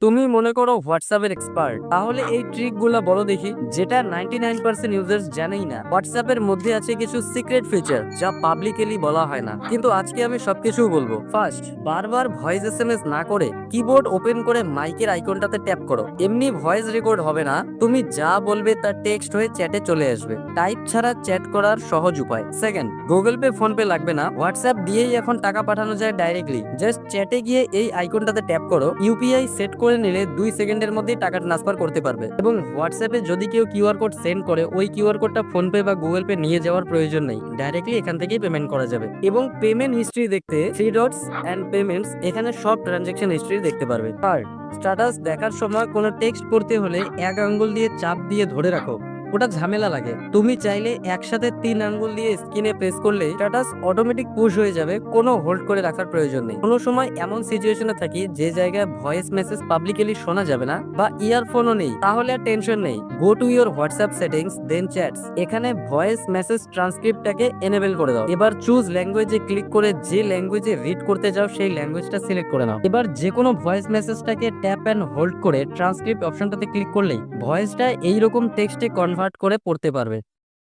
তুমি মনে করো হোয়াটসঅ্যাপের এক্সপার্ট, তাহলে এই ট্রিক গুলা বলো দেখি, যেটা 99% ইউজার্স জানেই না। হোয়াটসঅ্যাপের মধ্যে আছে কিছু সিক্রেট ফিচার যা পাবলিকলি বলা হয় না, কিন্তু আজকে আমি সবকিছু বলবো। ফার্স্ট, বারবার ভয়েস এসএমএস না করে কিবোর্ড ওপেন করে মাইকের আইকনটাতে ট্যাপ করো। এমনি ভয়েস রেকর্ড হবে না, তুমি যা বলবে তার টেক্সট হয়ে চ্যাটে চলে আসবে। টাইপ ছাড়া চ্যাট করার সহজ উপায়। Second, Google pay phone pay লাগবে না, হোয়াটসঅ্যাপ দিয়েই এখন টাকা পাঠানো যায় ডাইরেক্টলি। জাস্ট চ্যাটে গিয়ে এই আইকনটাতে ট্যাপ করো, ইউপিআই সেট করে নিলে 2 সেকেন্ডের মধ্যেই টাকা ট্রান্সফার করতে পারবে। এবং হোয়াটসঅ্যাপে যদি কেউ কিউআর কোড সেন্ড করে, ওই কিউআর কোডটা ফোন পে বা গুগল পে নিয়ে যাওয়ার প্রয়োজন নেই, ডাইরেক্টলি এখান থেকেই পেমেন্ট করা যাবে। এবং পেমেন্ট হিস্ট্রি দেখতে থ্রি ডটস অ্যান্ড পেমেন্টস, এখানে সব ট্রানজেকশন হিস্ট্রি দেখতে পারবে। আর স্ট্যাটাস দেখার সময় কোনো টেক্সট করতে হলে এক আঙ্গুল দিয়ে চাপ দিয়ে ধরে রাখো, ওটা ঝামেলা লাগে। তুমি চাইলে একসাথে 3 আঙ্গুল দিয়ে স্ক্রিনে প্রেস করলে স্ট্যাটাস অটোমেটিক পুশ হয়ে যাবে, কোনো হোল্ড করে রাখার প্রয়োজন নেই। কোনো সময় এমন সিচুয়েশনে থাকি যে জায়গায় ভয়েস মেসেজ পাবলিকলি শোনা যাবে না বা ইয়ারফোনও নেই, তাহলে আর টেনশন নেই। Go to your WhatsApp settings, then chats, এখানে ভয়েস মেসেজ ট্রান্সক্রিপ্টটাকে এনেবল করে দাও। এবার চুজ ল্যাঙ্গুয়েজে ক্লিক করে যে ল্যাঙ্গুয়েজে রিড করতে যাও সেই ল্যাঙ্গুয়েজটা সিলেক্ট করে নাও। এবার যে কোনো ভয়েস মেসেজটাকে ট্যাপ অ্যান্ড হোল্ড করে ট্রান্সক্রিপ্ট অপশনটাতে ক্লিক করলেই ভয়েসটা এইরকম টেক্সটে কনভার্ট করে পড়তে পারবে।